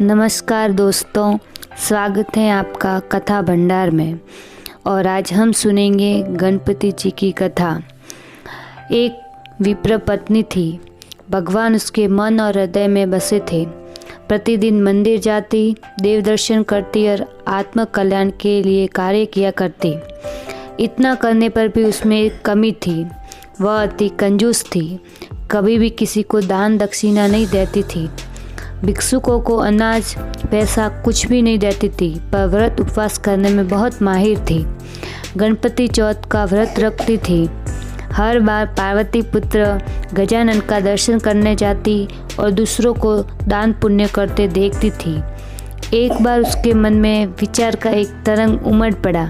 नमस्कार दोस्तों, स्वागत है आपका कथा भंडार में। और आज हम सुनेंगे गणपति जी की कथा। एक विप्र पत्नी थी। भगवान उसके मन और हृदय में बसे थे। प्रतिदिन मंदिर जाती, देव दर्शन करती और आत्म कल्याण के लिए कार्य किया करती। इतना करने पर भी उसमें एक कमी थी। वह अति कंजूस थी। कभी भी किसी को दान दक्षिणा नहीं देती थी। भिक्षुकों को अनाज पैसा कुछ भी नहीं देती थी, पर व्रत उपवास करने में बहुत माहिर थी। गणपति चौथ का व्रत रखती थी। हर बार पार्वती पुत्र गजानन का दर्शन करने जाती और दूसरों को दान पुण्य करते देखती थी। एक बार उसके मन में विचार का एक तरंग उमड़ पड़ा,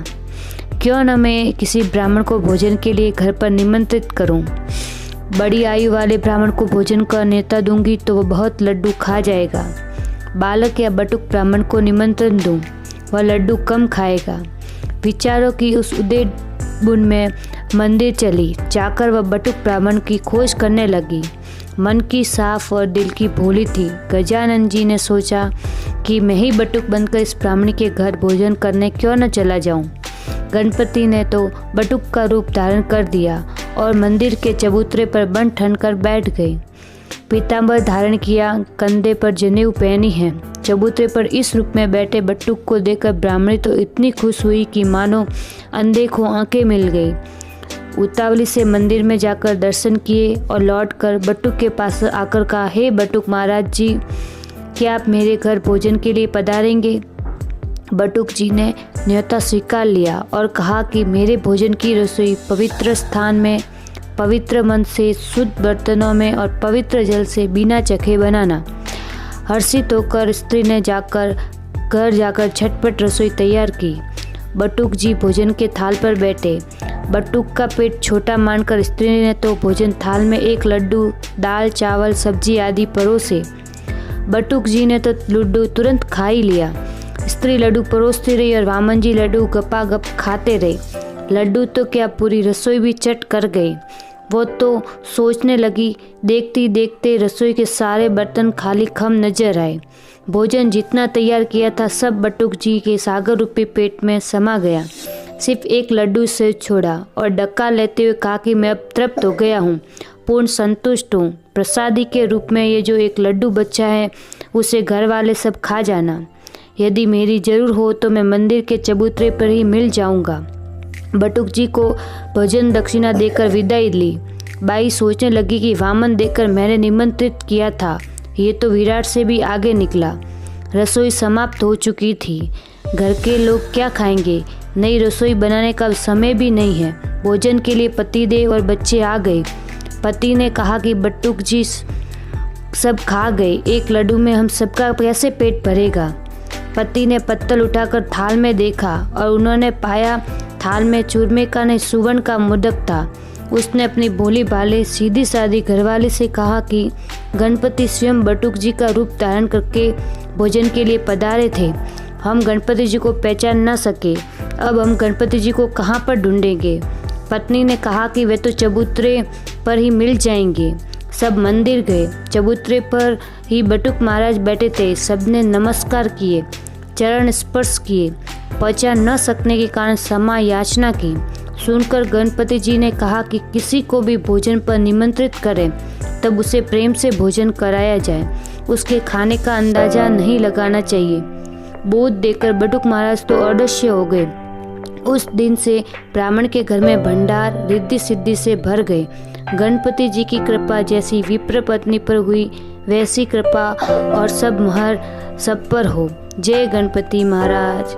क्यों न मैं किसी ब्राह्मण को भोजन के लिए घर पर निमंत्रित करूं। बड़ी आयु वाले ब्राह्मण को भोजन का न्योता दूंगी तो वह बहुत लड्डू खा जाएगा। बालक या बटुक ब्राह्मण को निमंत्रण दूं, वह लड्डू कम खाएगा। विचारों की उस उदय बुन में मंदिर चली। जाकर वह बटुक ब्राह्मण की खोज करने लगी। मन की साफ और दिल की भोली थी। गजानन जी ने सोचा कि मैं ही बटुक बनकर इस ब्राह्मण के घर भोजन करने क्यों न चला जाऊं। गणपति ने तो बटुक का रूप धारण कर दिया और मंदिर के चबूतरे पर बन ठन कर बैठ गए। पीतांबर धारण किया, कंधे पर जनेऊ पहनी है। चबूतरे पर इस रूप में बैठे बटुक को देखकर ब्राह्मणी तो इतनी खुश हुई कि मानो अनदेखो आंखें मिल गई। उतावली से मंदिर में जाकर दर्शन किए और लौटकर बटुक के पास आकर कहा, हे बटुक महाराज जी, क्या आप मेरे घर भोजन के लिए पधारेंगे। बटुक जी ने न्योता स्वीकार लिया और कहा कि मेरे भोजन की रसोई पवित्र स्थान में, पवित्र मन से, शुद्ध बर्तनों में और पवित्र जल से बिना चखे बनाना। हर्षित होकर स्त्री ने घर जाकर झटपट रसोई तैयार की। बटुक जी भोजन के थाल पर बैठे। बटुक का पेट छोटा मानकर स्त्री ने तो भोजन थाल में एक लड्डू, दाल, चावल, सब्जी आदि परोसे। बटुक जी ने तो लड्डू तुरंत खा ही लिया। स्त्री लड्डू परोसती रही और वामन जी लड्डू गपागप खाते रहे। लड्डू तो क्या, पूरी रसोई भी चट कर गई। वो तो सोचने लगी, देखती देखते रसोई के सारे बर्तन खाली खम नजर आए। भोजन जितना तैयार किया था सब बटुक जी के सागर रूपी पेट में समा गया। सिर्फ एक लड्डू से छोड़ा और डक्का लेते हुए कहा कि मैं अब तृप्त हो गया हूँ, पूर्ण संतुष्ट हूँ। प्रसादी के रूप में ये जो एक लड्डू बचा है उसे घर वाले सब खा जाना। यदि मेरी जरूर हो तो मैं मंदिर के चबूतरे पर ही मिल जाऊंगा। बटुक जी को भोजन दक्षिणा देकर विदाई ली। बाई सोचने लगी कि वामन देकर मैंने निमंत्रित किया था, ये तो विराट से भी आगे निकला। रसोई समाप्त हो चुकी थी। घर के लोग क्या खाएंगे। नई रसोई बनाने का समय भी नहीं है। भोजन के लिए पतिदेव और बच्चे आ गए। पति ने कहा कि बटुक जी सब खा गए, एक लड्डू में हम सबका कैसे पेट भरेगा। पति ने पत्तल उठाकर थाल में देखा और उन्होंने पाया थाल में चूरमे का नहीं सुवर्ण का मोदक था। उसने अपनी भोली भाली सीधी सादी घरवाली से कहा कि गणपति स्वयं बटुक जी का रूप धारण करके भोजन के लिए पधारे थे। हम गणपति जी को पहचान न सके। अब हम गणपति जी को कहाँ पर ढूंढेंगे। पत्नी ने कहा कि वे तो चबूतरे पर ही मिल जाएंगे। सब मंदिर गए। चबूतरे पर ही बटुक महाराज बैठे थे। सबने नमस्कार किए, चरण स्पर्श किए। पहचान न सकने के कारण क्षमा याचना की। सुनकर गणपति जी ने कहा कि किसी को भी भोजन पर निमंत्रित करें तब उसे प्रेम से भोजन कराया जाए, उसके खाने का अंदाजा नहीं लगाना चाहिए। बोध देकर बटुक महाराज तो अदृश्य हो गए। उस दिन से ब्राह्मण के घर में भंडार रिद्धि सिद्धि से भर गए। गणपति जी की कृपा जैसी विप्र पत्नी पर हुई वैसी कृपा और सब महर सब पर हो। जय गणपति महाराज।